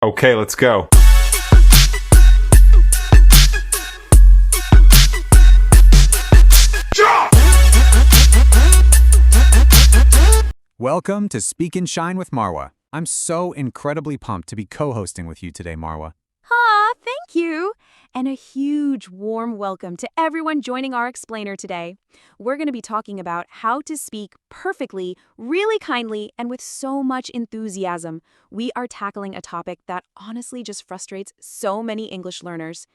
Okay, let's go. Welcome to Speak and Shine with Marwa. I'm so incredibly pumped to be co-hosting with you today, Marwa. Thank you. And a huge warm welcome to everyone joining our explainer today. We're going to be talking about how to speak perfectly, really kindly, and with so much enthusiasm. We are tackling a topic that honestly just frustrates so many English learners.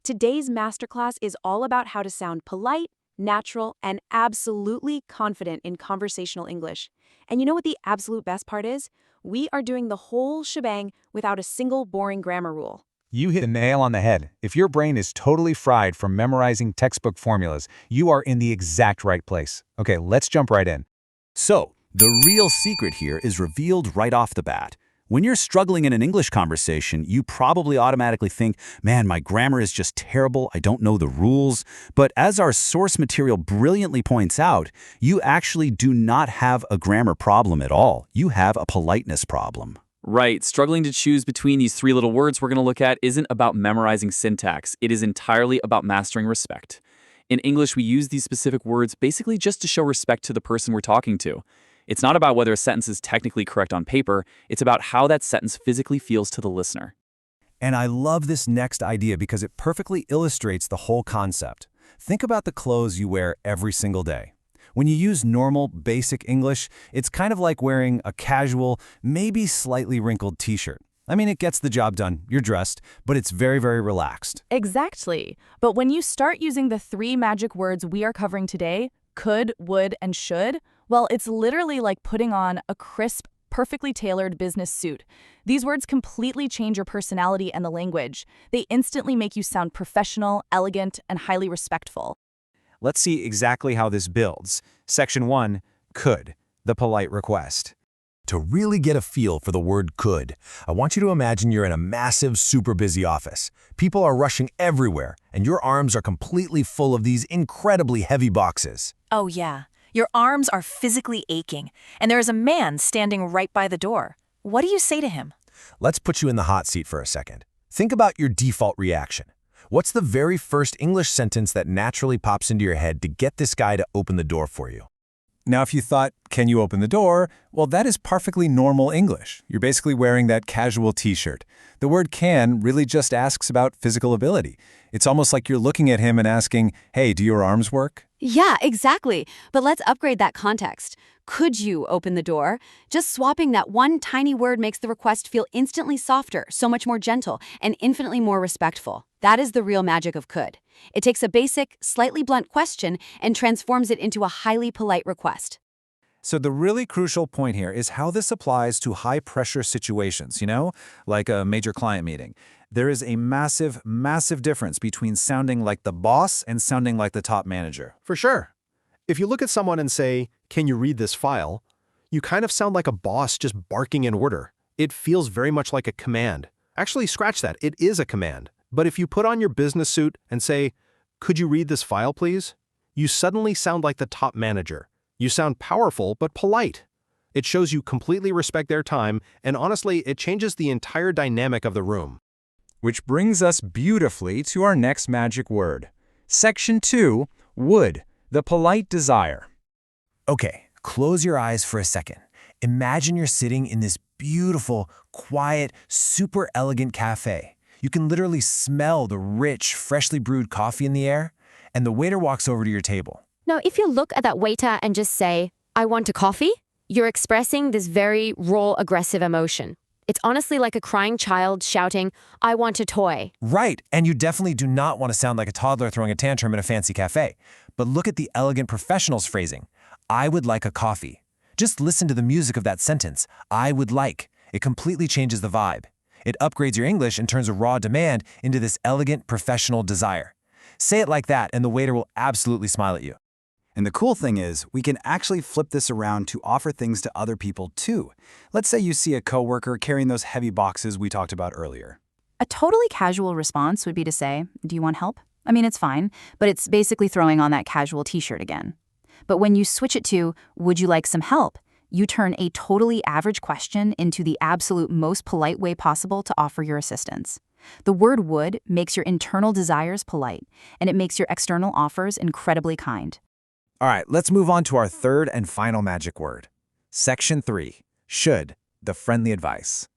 Today's masterclass is all about how to sound polite, natural, and absolutely confident in conversational English. And you know what the absolute best part is? We are doing the whole shebang without a single boring grammar rule. You hit the nail on the head. If your brain is totally fried from memorizing textbook formulas, you are in the exact right place. Okay, let's jump right in. So, the real secret here is revealed right off the bat. When you're struggling in an English conversation, you probably automatically think, man, my grammar is just terrible, I don't know the rules. But as our source material brilliantly points out, you actually do not have a grammar problem at all. You have a politeness problem. Right. Struggling to choose between these three little words we're going to look at isn't about memorizing syntax. It is entirely about mastering respect. In English, we use these specific words basically just to show respect to the person we're talking to. It's not about whether a sentence is technically correct on paper. It's about how that sentence physically feels to the listener. And I love this next idea because it perfectly illustrates the whole concept. Think about the clothes you wear every single day. When you use normal, basic English, it's kind of like wearing a casual, maybe slightly wrinkled t-shirt. I mean, it gets the job done, you're dressed, but it's very, very relaxed. Exactly. But when you start using the three magic words we are covering today, could, would, and should, well, it's literally like putting on a crisp, perfectly tailored business suit. These words completely change your personality and the language. They instantly make you sound professional, elegant, and highly respectful. Let's see exactly how this builds. Section 1, could, the polite request. To really get a feel for the word could, I want you to imagine you're in a massive, super busy office. People are rushing everywhere, and your arms are completely full of these incredibly heavy boxes. Oh yeah, your arms are physically aching, and there is a man standing right by the door. What do you say to him? Let's put you in the hot seat for a second. Think about your default reaction. What's the very first English sentence that naturally pops into your head to get this guy to open the door for you? Now, if you thought, can you open the door? Well, that is perfectly normal English. You're basically wearing that casual t-shirt. The word can really just asks about physical ability. It's almost like you're looking at him and asking, hey, do your arms work? Yeah, exactly. But let's upgrade that context. Could you open the door? Just swapping that one tiny word makes the request feel instantly softer, so much more gentle, and infinitely more respectful. That is the real magic of could. It takes a basic, slightly blunt question and transforms it into a highly polite request. So the really crucial point here is how this applies to high-pressure situations, like a major client meeting. There is a massive, massive difference between sounding like the boss and sounding like the top manager. For sure. If you look at someone and say, can you read this file? You kind of sound like a boss just barking an order. It feels very much like a command. Actually, scratch that. It is a command. But if you put on your business suit and say, could you read this file, please? You suddenly sound like the top manager. You sound powerful but polite. It shows you completely respect their time, and honestly, it changes the entire dynamic of the room. Which brings us beautifully to our next magic word. Section 2, would, the polite desire. Okay, close your eyes for a second. Imagine you're sitting in this beautiful, quiet, super elegant cafe. You can literally smell the rich, freshly brewed coffee in the air, and the waiter walks over to your table. Now, if you look at that waiter and just say, I want a coffee, you're expressing this very raw, aggressive emotion. It's honestly like a crying child shouting, I want a toy. Right, and you definitely do not want to sound like a toddler throwing a tantrum in a fancy cafe. But look at the elegant professional's phrasing. I would like a coffee. Just listen to the music of that sentence. I would like. It completely changes the vibe. It upgrades your English and turns a raw demand into this elegant professional desire. Say it like that, and the waiter will absolutely smile at you. And the cool thing is, we can actually flip this around to offer things to other people too. Let's say you see a coworker carrying those heavy boxes we talked about earlier. A totally casual response would be to say, do you want help? I mean, it's fine, but it's basically throwing on that casual t-shirt again. But when you switch it to, would you like some help? You turn a totally average question into the absolute most polite way possible to offer your assistance. The word would makes your internal desires polite, and it makes your external offers incredibly kind. All right, let's move on to our third and final magic word. Section 3. Should, the friendly advice.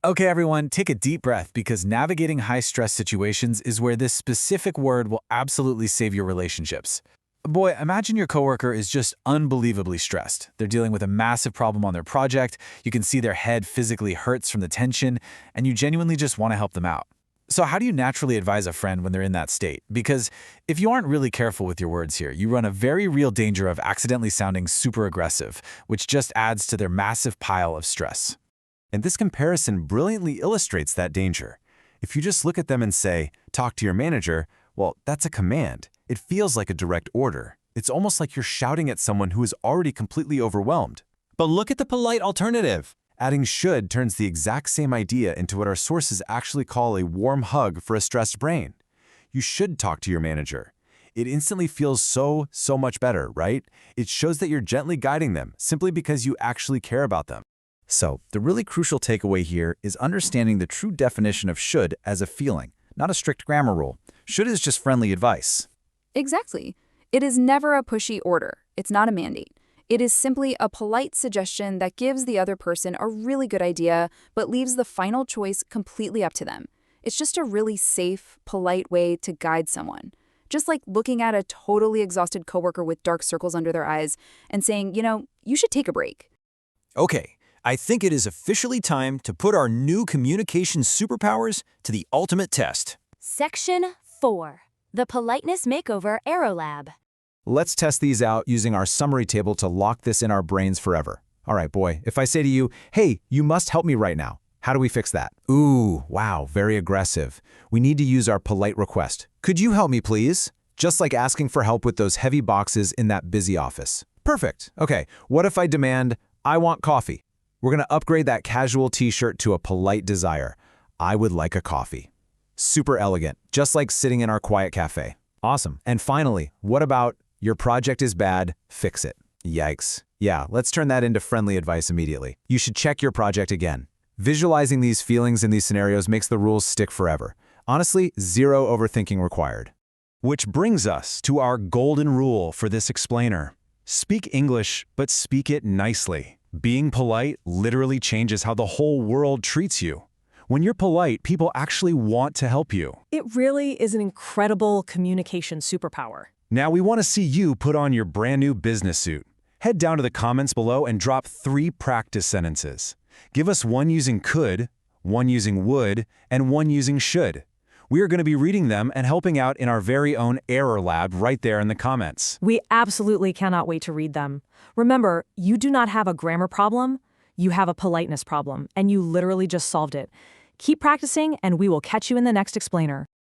Okay, everyone, take a deep breath because navigating high-stress situations is where this specific word will absolutely save your relationships. Boy, imagine your coworker is just unbelievably stressed. They're dealing with a massive problem on their project, you can see their head physically hurts from the tension, and you genuinely just want to help them out. So how do you naturally advise a friend when they're in that state? Because if you aren't really careful with your words here, you run a very real danger of accidentally sounding super aggressive, which just adds to their massive pile of stress. And this comparison brilliantly illustrates that danger. If you just look at them and say, talk to your manager, well, that's a command. It feels like a direct order. It's almost like you're shouting at someone who is already completely overwhelmed. But look at the polite alternative. Adding should turns the exact same idea into what our sources actually call a warm hug for a stressed brain. You should talk to your manager. It instantly feels so much better, right? It shows that you're gently guiding them simply because you actually care about them. So, the really crucial takeaway here is understanding the true definition of should as a feeling, not a strict grammar rule. Should is just friendly advice. Exactly. It is never a pushy order. It's not a mandate. It is simply a polite suggestion that gives the other person a really good idea, but leaves the final choice completely up to them. It's just a really safe, polite way to guide someone. Just like looking at a totally exhausted coworker with dark circles under their eyes and saying, you should take a break. Okay, I think it is officially time to put our new communication superpowers to the ultimate test. Section 4. The Politeness Makeover Aerolab. Let's test these out using our summary table to lock this in our brains forever. All right, boy, if I say to you, hey, you must help me right now, how do we fix that? Ooh, wow, very aggressive. We need to use our polite request. Could you help me, please? Just like asking for help with those heavy boxes in that busy office. Perfect. Okay, what if I demand, I want coffee? We're going to upgrade that casual t-shirt to a polite desire. I would like a coffee. Super elegant, just like sitting in our quiet cafe. Awesome. And finally, what about your project is bad, fix it? Yikes. Yeah, let's turn that into friendly advice immediately. You should check your project again. Visualizing these feelings in these scenarios makes the rules stick forever. Honestly, zero overthinking required. Which brings us to our golden rule for this explainer. Speak English, but speak it nicely. Being polite literally changes how the whole world treats you. When you're polite, people actually want to help you. It really is an incredible communication superpower. Now we want to see you put on your brand new business suit. Head down to the comments below and drop 3 practice sentences. Give us one using could, one using would, and one using should. We are going to be reading them and helping out in our very own error lab right there in the comments. We absolutely cannot wait to read them. Remember, you do not have a grammar problem, you have a politeness problem, and you literally just solved it. Keep practicing, and we will catch you in the next explainer.